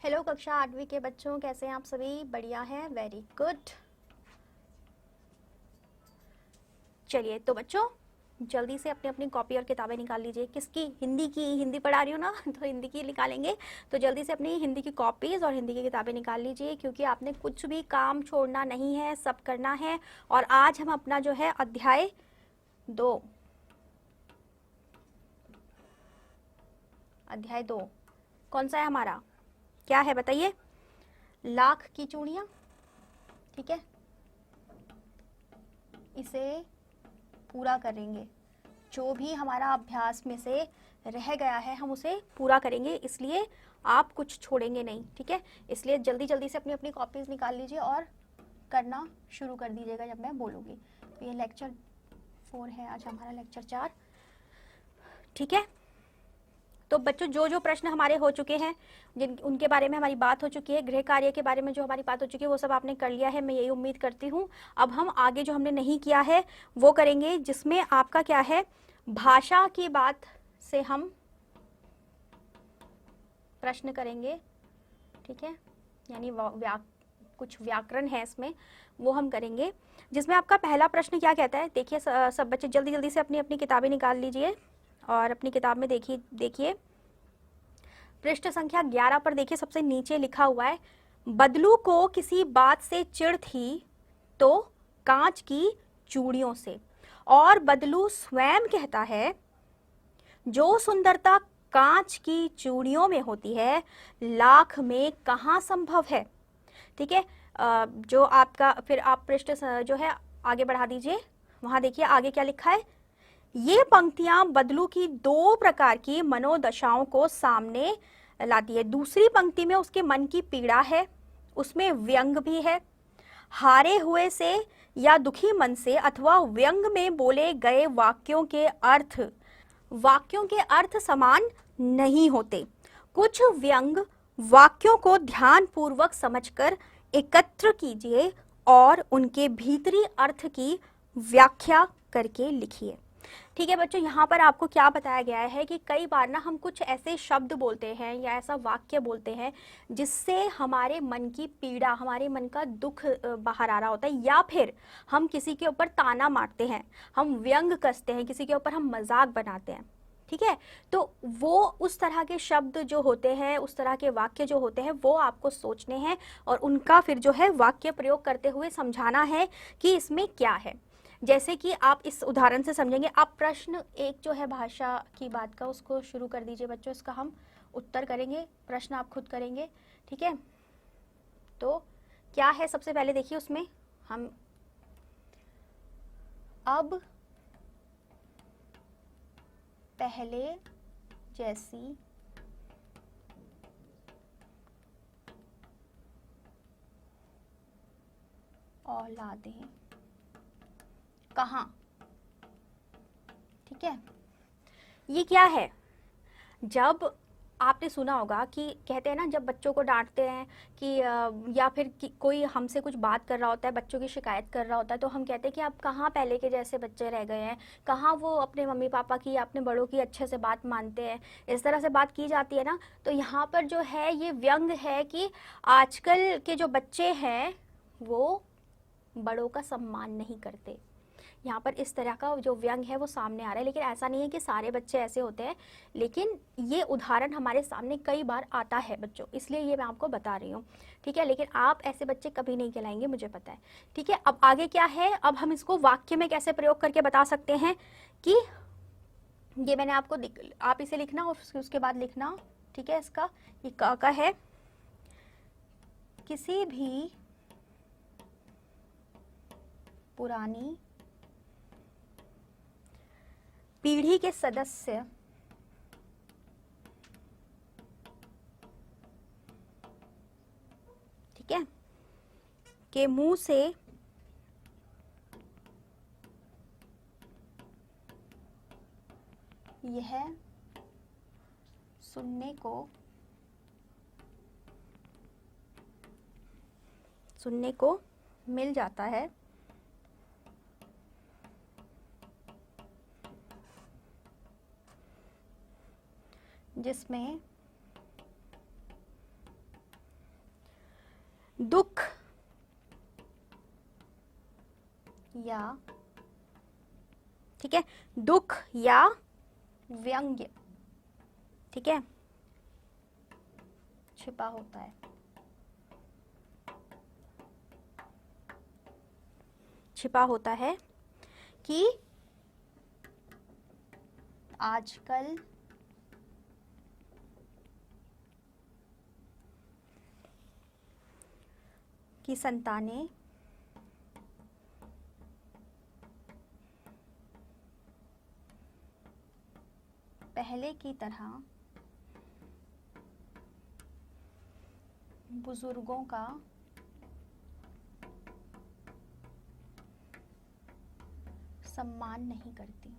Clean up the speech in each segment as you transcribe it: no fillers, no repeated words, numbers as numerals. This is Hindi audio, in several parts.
हेलो कक्षा 8वीं के बच्चों, कैसे हैं आप सभी? बढ़िया हैं, वेरी गुड। चलिए तो बच्चों, जल्दी से अपनी अपनी कॉपी और किताबें निकाल लीजिए। किसकी? हिंदी की। हिंदी पढ़ा रही हूँ ना तो हिंदी की निकालेंगे। तो जल्दी से अपनी हिंदी की कॉपीज़ और हिंदी की किताबें निकाल लीजिए, क्योंकि आपने कुछ भी काम छोड़ना नहीं है, सब करना है। और आज हम अपना जो है अध्याय 2 कौन सा है हमारा? क्या है बताइए? लाख की चूड़ियाँ। ठीक है, इसे पूरा करेंगे। जो भी हमारा अभ्यास में से रह गया है हम उसे पूरा करेंगे, इसलिए आप कुछ छोड़ेंगे नहीं। ठीक है, इसलिए जल्दी जल्दी से अपनी अपनी कॉपीज निकाल लीजिए और करना शुरू कर दीजिएगा जब मैं बोलूँगी। तो ये लेक्चर 4 है, आज हमारा लेक्चर 4। ठीक है, तो बच्चों जो जो प्रश्न हमारे हो चुके हैं, जिन उनके बारे में हमारी बात हो चुकी है, गृह कार्य के बारे में जो हमारी बात हो चुकी है वो सब आपने कर लिया है, मैं यही उम्मीद करती हूँ। अब हम आगे जो हमने नहीं किया है वो करेंगे, जिसमें आपका क्या है, भाषा की बात से हम प्रश्न करेंगे। ठीक है, यानी कुछ व्याकरण है इसमें, वो हम करेंगे। जिसमें आपका पहला प्रश्न क्या कहता है, देखिए सब बच्चे जल्दी जल्दी से अपनी अपनी किताबें निकाल लीजिए और अपनी किताब में देखिए पृष्ठ संख्या 11 पर देखिए, सबसे नीचे लिखा हुआ है, बदलू को किसी बात से चिढ़ थी तो कांच की चूड़ियों से। और बदलू स्वयं कहता है, जो सुंदरता कांच की चूड़ियों में होती है, लाख में कहाँ संभव है। ठीक है, जो आपका फिर आप पृष्ठ जो है आगे बढ़ा दीजिए, वहां देखिए आगे क्या लिखा है। ये पंक्तियां बदलू की 2 प्रकार की मनोदशाओं को सामने लाती है। दूसरी पंक्ति में उसके मन की पीड़ा है, उसमें व्यंग भी है। हारे हुए से या दुखी मन से अथवा व्यंग में बोले गए वाक्यों के अर्थ समान नहीं होते। कुछ व्यंग वाक्यों को ध्यान पूर्वक समझकर एकत्र कीजिए और उनके भीतरी अर्थ की व्याख्या करके लिखिए। ठीक है बच्चों, यहाँ पर आपको क्या बताया गया है कि कई बार ना हम कुछ ऐसे शब्द बोलते हैं या ऐसा वाक्य बोलते हैं जिससे हमारे मन की पीड़ा, हमारे मन का दुख बाहर आ रहा होता है, या फिर हम किसी के ऊपर ताना मारते हैं, हम व्यंग कसते हैं, किसी के ऊपर हम मजाक बनाते हैं। ठीक है, तो वो उस तरह के शब्द जो होते हैं, उस तरह के वाक्य जो होते हैं, वो आपको सोचने हैं और उनका फिर जो है वाक्य प्रयोग करते हुए समझाना है कि इसमें क्या है। जैसे कि आप इस उदाहरण से समझेंगे। आप प्रश्न 1 जो है भाषा की बात का, उसको शुरू कर दीजिए बच्चों, इसका हम उत्तर करेंगे, प्रश्न आप खुद करेंगे। ठीक है, तो क्या है, सबसे पहले देखिए उसमें हम अब पहले जैसी औलादें कहाँ। ठीक है, ये क्या है? जब आपने सुना होगा कि कहते हैं ना, जब बच्चों को डांटते हैं कि या फिर कोई हमसे कुछ बात कर रहा होता है, बच्चों की शिकायत कर रहा होता है, तो हम कहते हैं कि आप कहाँ पहले के जैसे बच्चे रह गए हैं, कहाँ वो अपने मम्मी पापा की या अपने बड़ों की अच्छे से बात मानते हैं। इस तरह से बात की जाती है ना। तो यहाँ पर जो है ये व्यंग है कि आजकल के जो बच्चे हैं वो बड़ों का सम्मान नहीं करते। यहाँ पर इस तरह का जो व्यंग है वो सामने आ रहा है। लेकिन ऐसा नहीं है कि सारे बच्चे ऐसे होते हैं, लेकिन ये उदाहरण हमारे सामने कई बार आता है बच्चों, इसलिए ये मैं आपको बता रही हूँ। ठीक है, लेकिन आप ऐसे बच्चे कभी नहीं कहलाएंगे, मुझे पता है। ठीक है, अब आगे क्या है, अब हम इसको वाक्य में कैसे प्रयोग करके बता सकते हैं कि ये मैंने आपको आप इसे लिखना और उसके बाद लिखना। ठीक है, इसका ये का है, किसी भी पुरानी पीढ़ी के सदस्य ठीक है के मुंह से यह सुनने को मिल जाता है जिसमें दुख या, ठीक है, दुख या व्यंग्य, ठीक है, छिपा होता है। छिपा होता है कि आजकल की संतानें पहले की तरह बुजुर्गों का सम्मान नहीं करती।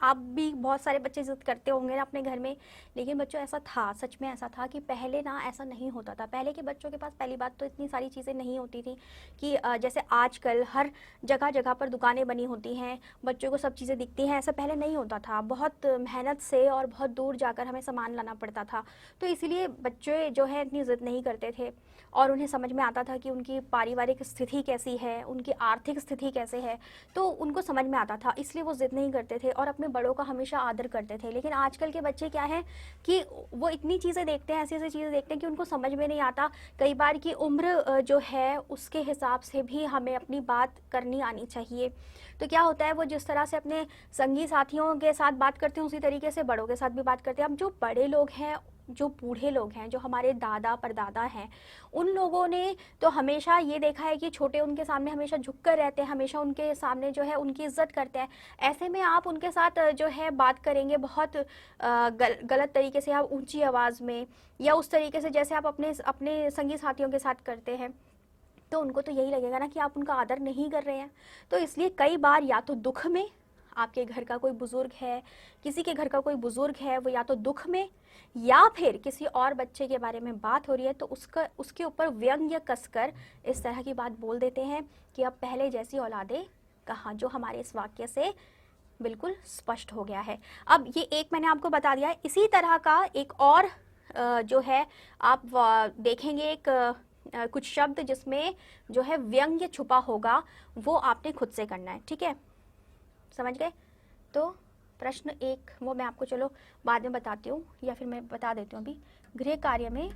आप भी बहुत सारे बच्चे जिद करते होंगे ना अपने घर में, लेकिन बच्चों ऐसा था, सच में ऐसा था कि पहले ना ऐसा नहीं होता था। पहले के बच्चों के पास पहली बात तो इतनी सारी चीज़ें नहीं होती थी कि जैसे आजकल हर जगह जगह पर दुकानें बनी होती हैं, बच्चों को सब चीज़ें दिखती हैं, ऐसा पहले नहीं होता था। बहुत मेहनत से और बहुत दूर जाकर हमें सामान लाना पड़ता था, तो इसीलिए बच्चे जो है इतनी ज़िद नहीं करते थे और उन्हें समझ में आता था कि उनकी पारिवारिक स्थिति कैसी है, उनकी आर्थिक स्थिति कैसे है, तो उनको समझ में आता था, इसलिए वो ज़िद नहीं करते थे और अपने बड़ों का हमेशा आदर करते थे। लेकिन आजकल के बच्चे क्या है कि वो इतनी चीज़ें देखते हैं, ऐसी ऐसी चीज़ें देखते हैं कि उनको समझ में नहीं आता कई बार की उम्र जो है उसके हिसाब से भी हमें अपनी बात करनी आनी चाहिए। तो क्या होता है, वो जिस तरह से अपने संगी साथियों के साथ बात करते हैं उसी तरीके से बड़ों के साथ भी बात करते हैं। अब जो बड़े लोग हैं, जो बूढ़े लोग हैं, जो हमारे दादा परदादा हैं, उन लोगों ने तो हमेशा ये देखा है कि छोटे उनके सामने हमेशा झुककर रहते हैं, हमेशा उनके सामने जो है उनकी इज्जत करते हैं। ऐसे में आप उनके साथ जो है बात करेंगे बहुत गलत तरीके से, आप ऊंची आवाज़ में या उस तरीके से जैसे आप अपने संगी साथियों के साथ करते हैं, तो उनको तो यही लगेगा ना कि आप उनका आदर नहीं कर रहे हैं। तो इसलिए कई बार या तो दुख में, आपके घर का कोई बुजुर्ग है, किसी के घर का कोई बुजुर्ग है, वो या तो दुख में या फिर किसी और बच्चे के बारे में बात हो रही है तो उसके ऊपर व्यंग्य कसकर इस तरह की बात बोल देते हैं कि अब पहले जैसी औलादे कहाँ, जो हमारे इस वाक्य से बिल्कुल स्पष्ट हो गया है। अब ये एक मैंने आपको बता दिया है, इसी तरह का एक और जो है आप देखेंगे एक कुछ शब्द जिसमें जो है व्यंग्य छुपा होगा, वो आपने खुद से करना है, ठीक है, समझ गए। तो प्रश्न एक वो मैं आपको चलो बाद में बताती हूँ, या फिर मैं बता देती हूँ अभी। गृह कार्य में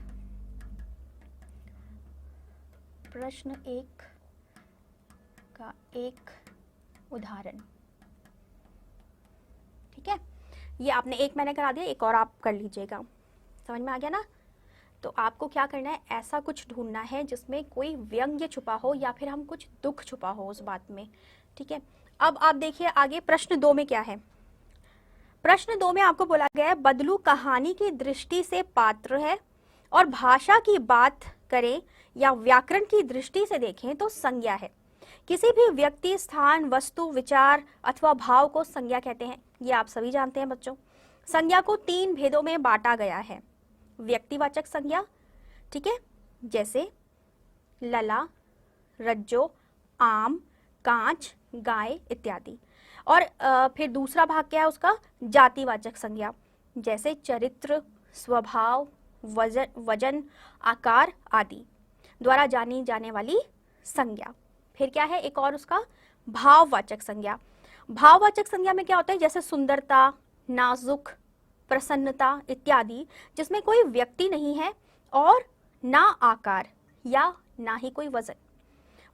प्रश्न एक का एक उदाहरण, ठीक है, ये आपने एक मैंने करा दिया, एक और आप कर लीजिएगा। समझ में आ गया ना। तो आपको क्या करना है, ऐसा कुछ ढूंढना है जिसमें कोई व्यंग्य छुपा हो या फिर हम कुछ दुख छुपा हो उस बात में, ठीक है। अब आप देखिए आगे प्रश्न दो में क्या है। प्रश्न दो में आपको बोला गया है बदलू कहानी की दृष्टि से पात्र है और भाषा की बात करें या व्याकरण की दृष्टि से देखें तो संज्ञा है। किसी भी व्यक्ति, स्थान, वस्तु, विचार अथवा भाव को संज्ञा कहते हैं, ये आप सभी जानते हैं बच्चों। संज्ञा को तीन भेदों में बांटा गया है। व्यक्तिवाचक संज्ञा, ठीक है, जैसे लला, रज्जो, आम, कांच, गाय इत्यादि। और फिर दूसरा भाग क्या है उसका, जातिवाचक संज्ञा, जैसे चरित्र, स्वभाव, वजन, आकार आदि द्वारा जानी जाने वाली संज्ञा। फिर क्या है एक और उसका, भाववाचक संज्ञा। भाववाचक संज्ञा में क्या होता है, जैसे सुंदरता, नाजुक, प्रसन्नता इत्यादि, जिसमें कोई व्यक्ति नहीं है और ना आकार या ना ही कोई वजन,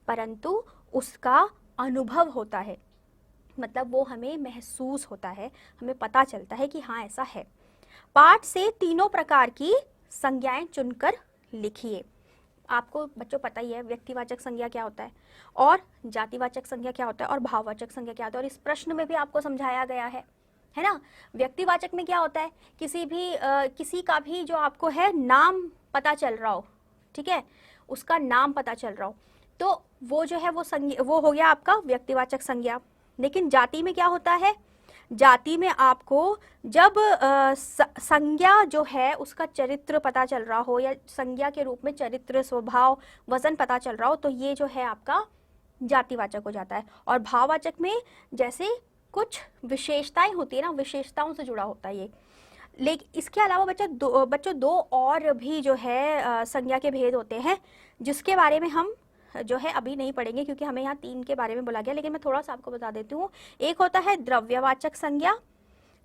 परंतु उसका अनुभव होता है, मतलब वो हमें महसूस होता है, हमें पता चलता है कि हाँ ऐसा है। पाठ से तीनों प्रकार की संज्ञाएं चुनकर लिखिए। आपको बच्चों पता ही है व्यक्तिवाचक संज्ञा क्या होता है और जातिवाचक संज्ञा क्या होता है और भाववाचक संज्ञा क्या होता है, और इस प्रश्न में भी आपको समझाया गया है ना। व्यक्तिवाचक में क्या होता है, किसी का भी जो आपको है नाम पता चल रहा हो, ठीक है, उसका नाम पता चल रहा हो, तो वो जो है वो हो गया आपका व्यक्तिवाचक संज्ञा। लेकिन जाति में क्या होता है, जाति में आपको जब संज्ञा जो है उसका चरित्र पता चल रहा हो या संज्ञा के रूप में चरित्र, स्वभाव, वजन पता चल रहा हो, तो ये जो है आपका जातिवाचक हो जाता है। और भाववाचक में जैसे कुछ विशेषताएं होती है ना, विशेषताओं से जुड़ा होता है ये, लेकिन इसके अलावा बच्चों दो और भी जो है संज्ञा के भेद होते हैं, जिसके बारे में हम जो है अभी नहीं पढ़ेंगे, क्योंकि हमें यहाँ 3 के बारे में बोला गया, लेकिन मैं थोड़ा सा आपको बता देती हूँ। एक होता है द्रव्यवाचक संज्ञा,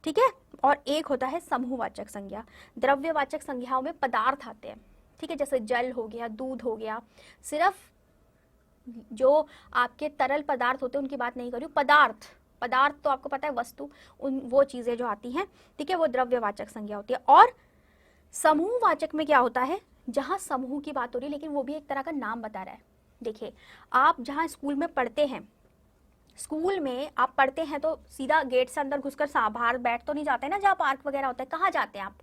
ठीक है, और एक होता है समूहवाचक संज्ञा। द्रव्यवाचक संज्ञाओं में पदार्थ आते हैं, ठीक है, जैसे जल हो गया, दूध हो गया। सिर्फ जो आपके तरल पदार्थ होते हैं उनकी बात नहीं कर रही हूँ, पदार्थ तो आपको पता है वस्तु, उन वो चीजें जो आती हैं, ठीक है, वो द्रव्यवाचक संज्ञा होती है। और समूहवाचक में क्या होता है, जहां समूह की बात हो रही है, लेकिन वो भी एक तरह का नाम बता रहा है। देखिए, आप जहां स्कूल में पढ़ते हैं, स्कूल में आप पढ़ते हैं तो सीधा गेट से अंदर घुसकर बाहर बैठ तो नहीं जाते ना, जहाँ पार्क वगैरह होता है, कहाँ जाते हैं आप,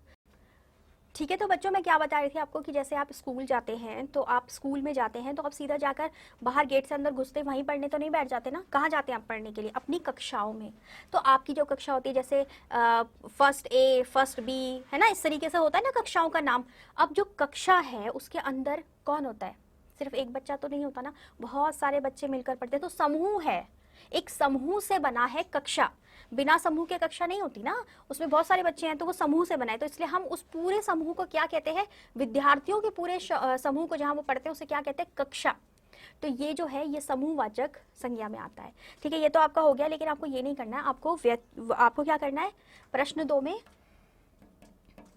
ठीक है। तो बच्चों मैं क्या बता रही थी आपको कि जैसे आप स्कूल जाते हैं, तो आप स्कूल में जाते हैं तो आप सीधा जाकर बाहर गेट से अंदर घुसते वहीं पढ़ने तो नहीं बैठ जाते ना, कहाँ जाते हैं आप पढ़ने के लिए, अपनी कक्षाओं में। तो आपकी जो कक्षा होती है, जैसे फर्स्ट ए, फर्स्ट बी, है ना, इस तरीके से होता है ना कक्षाओं का नाम। अब जो कक्षा है उसके अंदर कौन होता है, सिर्फ एक बच्चा तो नहीं होता ना, बहुत सारे बच्चे मिलकर पढ़ते हैं, तो समूह है, एक समूह से बना है कक्षा। बिना समूह के कक्षा नहीं होती ना, उसमें बहुत सारे बच्चे हैं तो वो समूह से बनाए, तो इसलिए हम उस पूरे समूह को क्या कहते हैं, विद्यार्थियों के पूरे समूह को जहां वो पढ़ते हैं उसे क्या कहते हैं, कक्षा। तो ये जो है ये समूहवाचक संज्ञा में आता है, ठीक है। ये तो आपका हो गया, लेकिन आपको ये नहीं करना है, आपको क्या करना है, प्रश्न 2 में,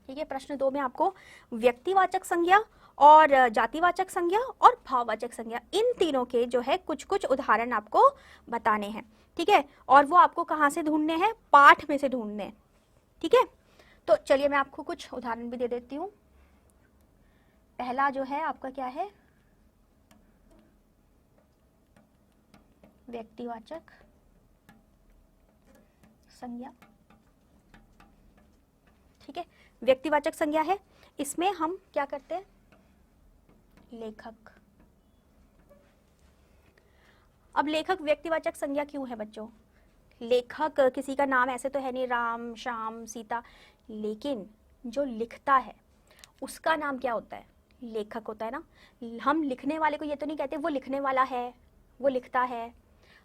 ठीक है, प्रश्न 2 में आपको व्यक्तिवाचक संज्ञा और जातिवाचक संज्ञा और भाववाचक संज्ञा, इन तीनों के जो है कुछ कुछ उदाहरण आपको बताने हैं, ठीक है। और वो आपको कहाँ से ढूंढने हैं, पाठ में से ढूंढने हैं, ठीक है। तो चलिए मैं आपको कुछ उदाहरण भी दे देती हूँ। पहला जो है आपका क्या है, व्यक्तिवाचक संज्ञा, ठीक है, व्यक्तिवाचक संज्ञा है। इसमें हम क्या करते हैं, लेखक। अब लेखक व्यक्तिवाचक संज्ञा क्यों है बच्चों, लेखक किसी का नाम ऐसे तो है नहीं, राम, श्याम, सीता, लेकिन जो लिखता है उसका नाम क्या होता है, लेखक होता है ना। हम लिखने वाले को ये तो नहीं कहते वो लिखने वाला है, वो लिखता है।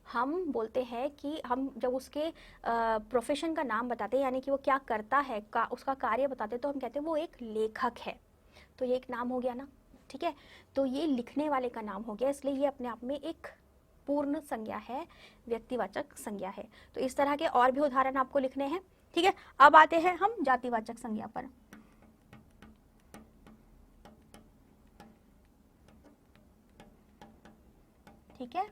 हम बोलते हैं कि हम जब उसके प्रोफेशन का नाम बताते हैं, यानी कि वो क्या करता है, उसका कार्य बताते हैं, तो हम कहते हैं वो एक लेखक है। तो ये एक नाम हो गया ना, ठीक है। तो ये लिखने वाले का नाम हो गया, इसलिए ये अपने आप में एक पूर्ण संज्ञा है, व्यक्तिवाचक संज्ञा है। तो इस तरह के और भी उदाहरण आपको लिखने हैं, ठीक है। अब आते हैं हम जातिवाचक संज्ञा पर, ठीक है।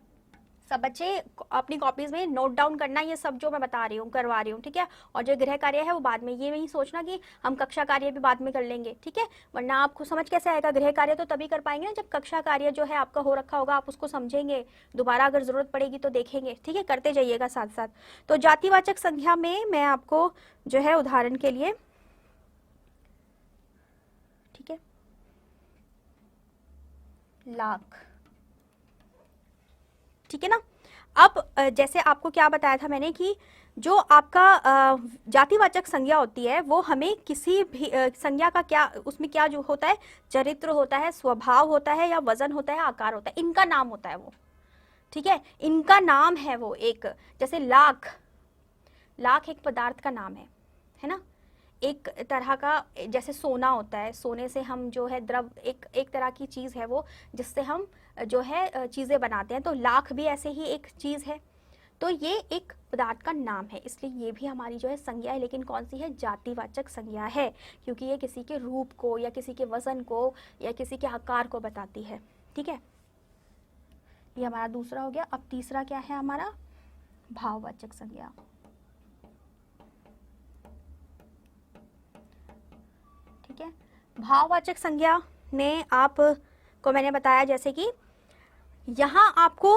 सब बच्चे अपनी कॉपीज में नोट डाउन करना, ये सब जो मैं बता रही हूँ करवा रही हूँ, ठीक है। और जो गृह कार्य है वो बाद में, ये नहीं सोचना कि हम कक्षा कार्य भी बाद में कर लेंगे, ठीक है, वरना आपको समझ कैसे आएगा। गृह कार्य तो तभी कर पाएंगे ना जब कक्षा कार्य जो है आपका हो रखा होगा, आप उसको समझेंगे, दोबारा अगर जरूरत पड़ेगी तो देखेंगे, ठीक है, करते जाइएगा साथ साथ। तो जातिवाचक संज्ञा में मैं आपको जो है उदाहरण के लिए, ठीक है, लाख, ठीक है ना। अब जैसे आपको क्या बताया था मैंने कि जो आपका जातिवाचक संज्ञा होती है वो हमें किसी भी संज्ञा का क्या, उसमें क्या जो होता है, चरित्र होता है, स्वभाव होता है, या वजन होता है, आकार होता है, इनका नाम होता है वो, ठीक है, इनका नाम है वो। एक जैसे लाख, लाख एक पदार्थ का नाम है ना, एक तरह का, जैसे सोना होता है, सोने से हम जो है द्रव, एक तरह की चीज़ है वो, जिससे हम जो है चीज़ें बनाते हैं। तो लाख भी ऐसे ही एक चीज़ है, तो ये एक पदार्थ का नाम है, इसलिए ये भी हमारी जो है संज्ञा है, लेकिन कौन सी है, जातिवाचक संज्ञा है, क्योंकि ये किसी के रूप को या किसी के वजन को या किसी के आकार को बताती है, ठीक है। ये हमारा दूसरा हो गया। अब तीसरा क्या है हमारा, भाववाचक संज्ञा, ठीक है। भाववाचक संज्ञा में आप को मैंने बताया जैसे कि यहाँ आपको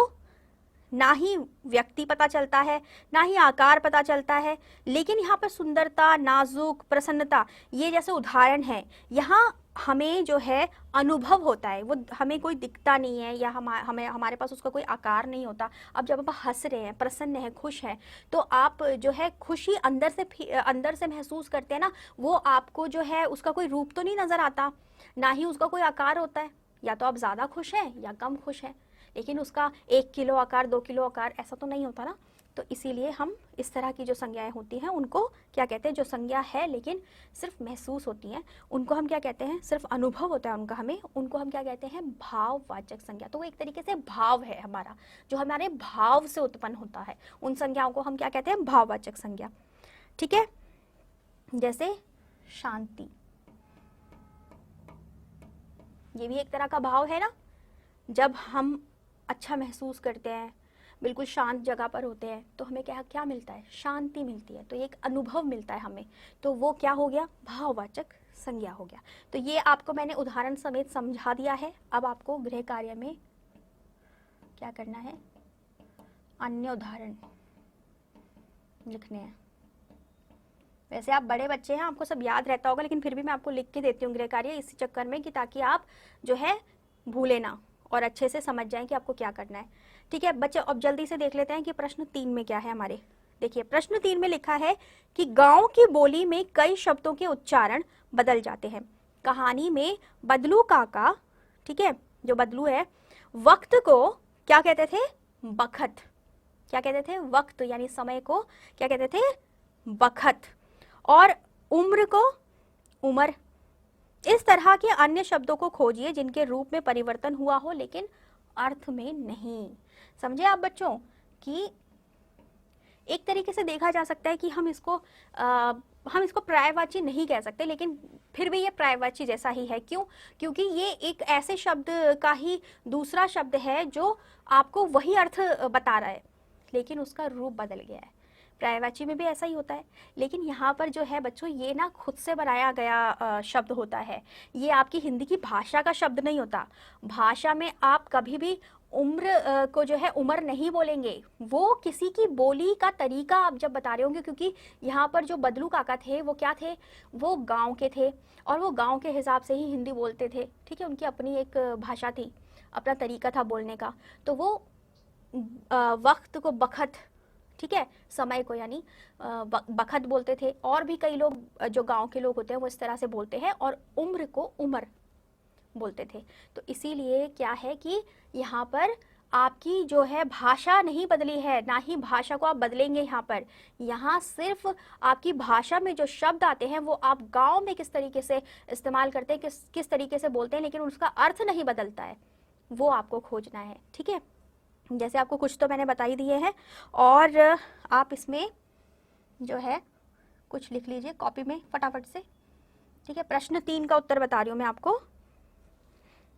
ना ही व्यक्ति पता चलता है, ना ही आकार पता चलता है, लेकिन यहाँ पर सुंदरता, नाजुक, प्रसन्नता, ये जैसे उदाहरण है। यहाँ हमें जो है अनुभव होता है, वो हमें कोई दिखता नहीं है, या हमारे पास उसका कोई आकार नहीं होता। अब जब आप हंस रहे हैं, प्रसन्न हैं, खुश हैं, तो आप जो है खुशी अंदर से महसूस करते हैं ना, वो आपको जो है उसका कोई रूप तो नहीं नजर आता, ना ही उसका कोई आकार होता है, या तो आप ज़्यादा खुश हैं या कम खुश हैं, लेकिन उसका 1 किलो आकार, 2 किलो आकार ऐसा तो नहीं होता ना। तो इसीलिए हम इस तरह की जो संज्ञाएं होती हैं उनको क्या कहते हैं, जो संज्ञा है लेकिन सिर्फ महसूस होती हैं उनको हम क्या कहते हैं, सिर्फ अनुभव होता है उनका हमें, उनको हम क्या कहते हैं, भाववाचक संज्ञा। तो वो एक तरीके से भाव है हमारा, जो हमारे भाव से उत्पन्न होता है, उन संज्ञाओं को हम क्या कहते हैं, भाववाचक संज्ञा। ठीक है, जैसे शांति, ये भी एक तरह का भाव है ना। जब हम अच्छा महसूस करते हैं, बिल्कुल शांत जगह पर होते हैं, तो हमें क्या क्या मिलता है, शांति मिलती है, तो एक अनुभव मिलता है हमें, तो वो क्या हो गया, भाववाचक संज्ञा हो गया। तो ये आपको मैंने उदाहरण समेत समझा दिया है। अब आपको गृह कार्य में क्या करना है, अन्य उदाहरण लिखने हैं। वैसे आप बड़े बच्चे हैं, आपको सब याद रहता होगा, लेकिन फिर भी मैं आपको लिख के देती हूँ गृह कार्य इसी चक्कर में कि ताकि आप जो है भूले ना और अच्छे से समझ जाएं कि आपको क्या करना है। ठीक है बच्चे, अब जल्दी से देख लेते हैं कि प्रश्न 3 में क्या है हमारे। देखिए प्रश्न 3 में लिखा है कि गांव की बोली में कई शब्दों के उच्चारण बदल जाते हैं। कहानी में बदलू काका, ठीक है, जो बदलू है, वक्त को क्या कहते थे, बखत। क्या कहते थे, वक्त यानी समय को क्या कहते थे, बखत, और उम्र को उमर। इस तरह के अन्य शब्दों को खोजिए जिनके रूप में परिवर्तन हुआ हो लेकिन अर्थ में नहीं। समझे आप बच्चों कि एक तरीके से देखा जा सकता है कि हम इसको पर्यायवाची नहीं कह सकते, लेकिन फिर भी ये पर्यायवाची जैसा ही है। क्यों? क्योंकि ये एक ऐसे शब्द का ही दूसरा शब्द है जो आपको वही अर्थ बता रहा है लेकिन उसका रूप बदल गया है। पर्यायवाची में भी ऐसा ही होता है, लेकिन यहाँ पर जो है बच्चों ये ना खुद से बनाया गया शब्द होता है। ये आपकी हिंदी की भाषा का शब्द नहीं होता। भाषा में आप कभी भी उम्र को जो है उमर नहीं बोलेंगे, वो किसी की बोली का तरीका आप जब बता रहे होंगे, क्योंकि यहाँ पर जो बदलू काका थे वो क्या थे, वो गांव के थे और वो गांव के हिसाब से ही हिंदी बोलते थे। ठीक है, उनकी अपनी एक भाषा थी, अपना तरीका था बोलने का। तो वो वक्त को बखत, ठीक है, समय को यानी बखत बोलते थे। और भी कई लोग जो गांव के लोग होते हैं वो इस तरह से बोलते हैं, और उम्र को उमर बोलते थे। तो इसीलिए क्या है कि यहाँ पर आपकी जो है भाषा नहीं बदली है, ना ही भाषा को आप बदलेंगे। यहाँ पर यहाँ सिर्फ आपकी भाषा में जो शब्द आते हैं वो आप गांव में किस तरीके से इस्तेमाल करते हैं, किस तरीके से बोलते हैं, लेकिन उसका अर्थ नहीं बदलता है, वो आपको खोजना है। ठीक है, जैसे आपको कुछ तो मैंने बता ही दिए हैं, और आप इसमें जो है कुछ लिख लीजिए कॉपी में फटाफट से। ठीक है, प्रश्न 3 का उत्तर बता रही हूँ मैं आपको।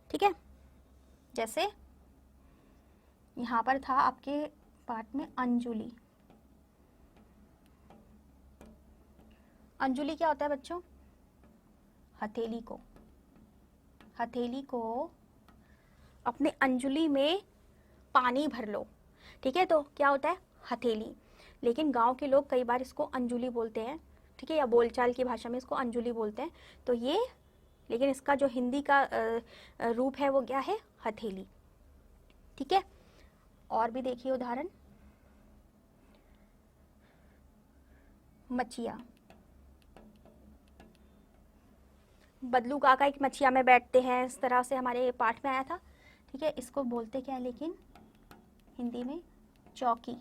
ठीक है, जैसे यहाँ पर था आपके पाठ में अंजुली। अंजुली क्या होता है बच्चों, हथेली को अपने अंजुली में पानी भर लो। ठीक है, तो क्या होता है, हथेली। लेकिन गांव के लोग कई बार इसको अंजुली बोलते हैं, ठीक है, या बोलचाल की भाषा में इसको अंजुली बोलते हैं। तो ये, लेकिन इसका जो हिंदी का रूप है वो क्या है, हथेली। ठीक है, और भी देखिए उदाहरण, मचिया। बदलू काका एक मचिया में बैठते हैं, इस तरह से हमारे पाठ में आया था। ठीक है, इसको बोलते क्या है लेकिन हिंदी में, चौकी।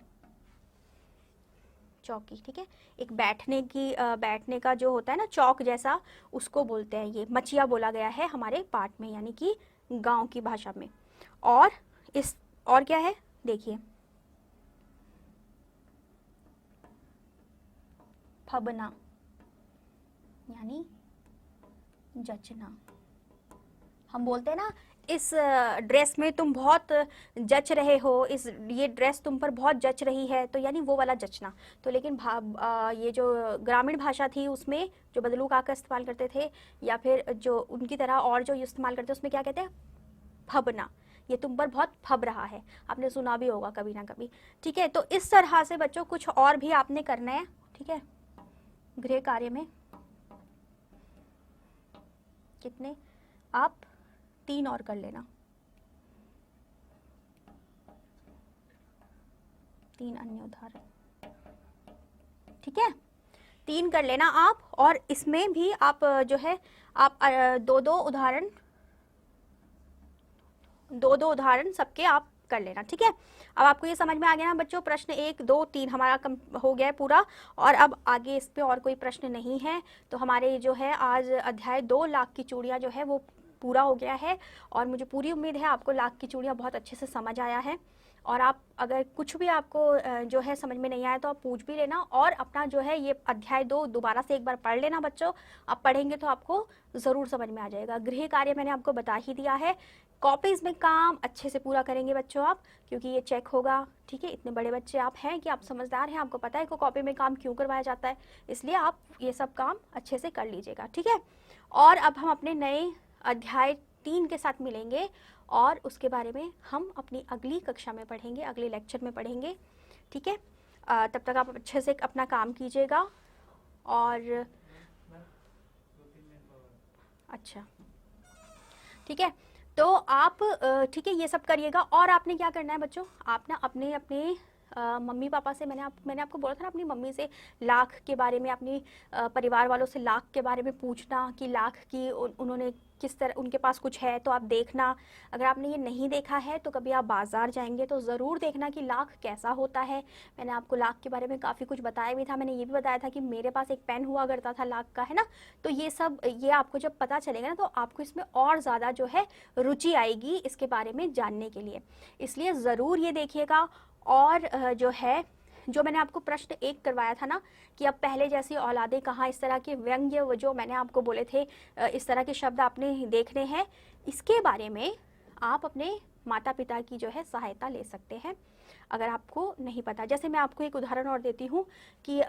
ठीक है, एक बैठने का जो होता है ना चौक जैसा, उसको बोलते हैं। ये मचिया बोला गया है हमारे पाठ में, यानी कि गांव की भाषा में। और क्या है देखिए, फबना यानी जचना। हम बोलते हैं ना, इस ड्रेस में तुम बहुत जच रहे हो, ये ड्रेस तुम पर बहुत जच रही है, तो यानी वो वाला जचना। तो लेकिन ये जो ग्रामीण भाषा थी उसमें जो बदलू काका इस्तेमाल करते थे, या फिर जो उनकी तरह और जो इस्तेमाल करते हैं, उसमें क्या कहते हैं, फबना। ये तुम पर बहुत फब रहा है, आपने सुना भी होगा कभी ना कभी। ठीक है, तो इस तरह से बच्चों कुछ और भी आपने करना है। ठीक है, गृह कार्य में कितने, आप 3 और कर लेना, 3 अन्य उदाहरण। ठीक है, 3 कर लेना आप, और इसमें भी आप जो है आप 2-2 उदाहरण सबके आप कर लेना, ठीक है। अब आपको ये समझ में आ गया ना बच्चों, प्रश्न 1 2 3 हमारा हो गया है पूरा, और अब आगे इस पे और कोई प्रश्न नहीं है। तो हमारे जो है आज अध्याय 2 लाख की चूड़ियाँ जो है वो पूरा हो गया है, और मुझे पूरी उम्मीद है आपको लाख की चूड़ियाँ बहुत अच्छे से समझ आया है। और आप अगर कुछ भी आपको जो है समझ में नहीं आया तो आप पूछ भी लेना, और अपना जो है ये अध्याय 2 दोबारा से एक बार पढ़ लेना बच्चों। आप पढ़ेंगे तो आपको ज़रूर समझ में आ जाएगा। गृह कार्य मैंने आपको बता ही दिया है। कॉपीज़ में काम अच्छे से पूरा करेंगे बच्चों आप, क्योंकि ये चेक होगा, ठीक है। इतने बड़े बच्चे आप हैं कि आप समझदार हैं, आपको पता है कि कॉपी में काम क्यों करवाया जाता है, इसलिए आप ये सब काम अच्छे से कर लीजिएगा, ठीक है। और अब हम अपने नए अध्याय 3 के साथ मिलेंगे, और उसके बारे में हम अपनी अगली कक्षा में पढ़ेंगे, अगले लेक्चर में पढ़ेंगे, ठीक है। तब तक आप अच्छे से अपना काम कीजिएगा। और अच्छा, ठीक है, तो आप ठीक है ये सब करिएगा। और आपने क्या करना है बच्चों, आप ना अपने अपने मम्मी पापा से, मैंने आपको बोला था ना, अपनी मम्मी से लाख के बारे में, अपनी परिवार वालों से लाख के बारे में पूछना कि लाख की उन्होंने किस तरह, उनके पास कुछ है तो आप देखना। अगर आपने ये नहीं देखा है तो कभी आप बाज़ार जाएंगे तो ज़रूर देखना कि लाख कैसा होता है। मैंने आपको लाख के बारे में काफ़ी कुछ बताया भी था। मैंने ये भी बताया था कि मेरे पास एक पेन हुआ करता था लाख का, है ना। तो ये सब ये आपको जब पता चलेगा ना तो आपको इसमें और ज़्यादा जो है रुचि आएगी इसके बारे में जानने के लिए, इसलिए ज़रूर ये देखिएगा। और जो है, जो मैंने आपको प्रश्न 1 करवाया था ना कि अब पहले जैसी औलादे कहाँ, इस तरह के व्यंग्य जो मैंने आपको बोले थे, इस तरह के शब्द आपने देखने हैं, इसके बारे में आप अपने माता पिता की जो है सहायता ले सकते हैं अगर आपको नहीं पता। जैसे मैं आपको एक उदाहरण और देती हूँ कि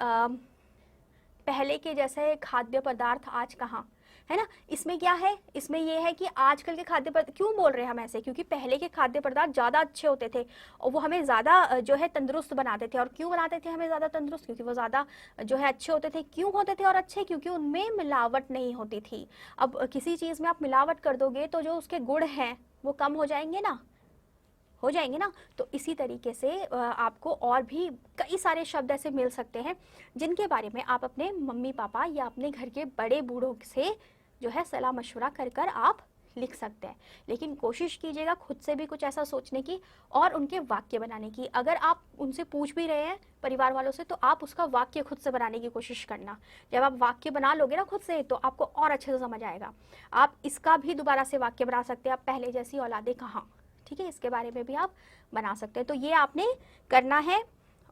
पहले के जैसे खाद्य पदार्थ आज कहाँ, है ना। इसमें क्या है, इसमें ये है कि आजकल के खाद्य पदार्थ क्यों बोल रहे हैं हम ऐसे, क्योंकि पहले के खाद्य पदार्थ ज़्यादा अच्छे होते थे और वो हमें ज़्यादा जो है तंदुरुस्त बनाते थे। और क्यों बनाते थे हमें ज़्यादा तंदुरुस्त, क्योंकि वो ज़्यादा जो है अच्छे होते थे। क्यों होते थे और अच्छे, क्योंकि उनमें मिलावट नहीं होती थी। अब किसी चीज़ में आप मिलावट कर दोगे तो जो उसके गुण हैं वो कम हो जाएंगे ना, हो जाएंगे ना। तो इसी तरीके से आपको और भी कई सारे शब्द ऐसे मिल सकते हैं जिनके बारे में आप अपने मम्मी पापा या अपने घर के बड़े बूढ़ों से जो है सलाह मशवरा कर कर आप लिख सकते हैं। लेकिन कोशिश कीजिएगा खुद से भी कुछ ऐसा सोचने की और उनके वाक्य बनाने की। अगर आप उनसे पूछ भी रहे हैं परिवार वालों से तो आप उसका वाक्य खुद से बनाने की कोशिश करना। जब आप वाक्य बना लोगे ना खुद से तो आपको और अच्छे से समझ आएगा। आप इसका भी दोबारा से वाक्य बना सकते हैं, आप पहले जैसी औलादे कहाँ, ठीक है, इसके बारे में भी आप बना सकते हैं। तो ये आपने करना है।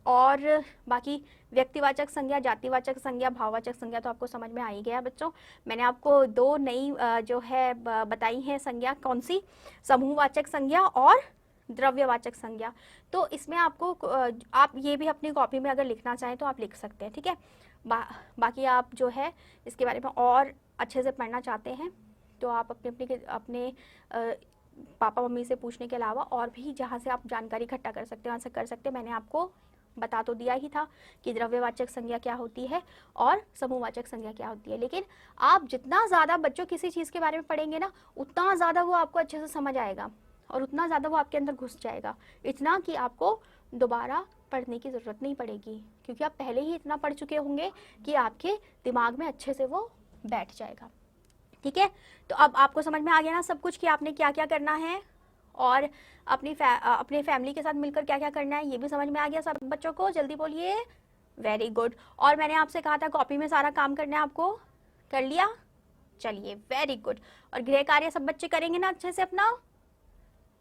और बाकी व्यक्तिवाचक संज्ञा, जातिवाचक संज्ञा, भाववाचक संज्ञा तो आपको समझ में आ ही गया बच्चों। मैंने आपको 2 नई जो है बताई हैं संज्ञा, कौन सी, समूहवाचक संज्ञा और द्रव्यवाचक संज्ञा। तो इसमें आपको आप ये भी अपनी कॉपी में अगर लिखना चाहें तो आप लिख सकते हैं, ठीक है। बाकी आप जो है इसके बारे में और अच्छे से पढ़ना चाहते हैं तो आप अपने पापा मम्मी से पूछने के अलावा और भी जहाँ से आप जानकारी इकट्ठा कर सकते हैं वहाँ से कर सकते हैं। मैंने आपको बता तो दिया ही था कि द्रव्यवाचक संज्ञा क्या होती है और समूहवाचक संज्ञा क्या होती है। लेकिन आप जितना ज़्यादा बच्चों किसी चीज़ के बारे में पढ़ेंगे ना उतना ज़्यादा वो आपको अच्छे से समझ आएगा और उतना ज़्यादा वो आपके अंदर घुस जाएगा, इतना कि आपको दोबारा पढ़ने की ज़रूरत नहीं पड़ेगी, क्योंकि आप पहले ही इतना पढ़ चुके होंगे कि आपके दिमाग में अच्छे से वो बैठ जाएगा, ठीक है। तो अब आपको समझ में आ गया ना सब कुछ कि आपने क्या क्या करना है और अपने फैमिली के साथ मिलकर क्या क्या करना है, ये भी समझ में आ गया सब बच्चों को। जल्दी बोलिए, वेरी गुड। और मैंने आपसे कहा था कॉपी में सारा काम करना है, आपको कर लिया, चलिए वेरी गुड। और गृह कार्य सब बच्चे करेंगे ना अच्छे से अपना,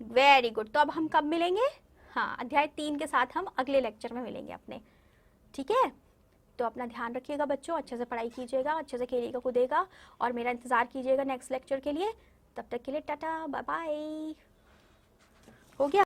वेरी गुड। तो अब हम कब मिलेंगे, हाँ अध्याय 3 के साथ हम अगले लेक्चर में मिलेंगे अपने, ठीक है। तो अपना ध्यान रखिएगा बच्चों, अच्छे से पढ़ाई कीजिएगा, अच्छे से खेलिएगा कूदेगा और मेरा इंतज़ार कीजिएगा नेक्स्ट लेक्चर के लिए। तब तक के लिए टाटा बाय बाय, हो गया।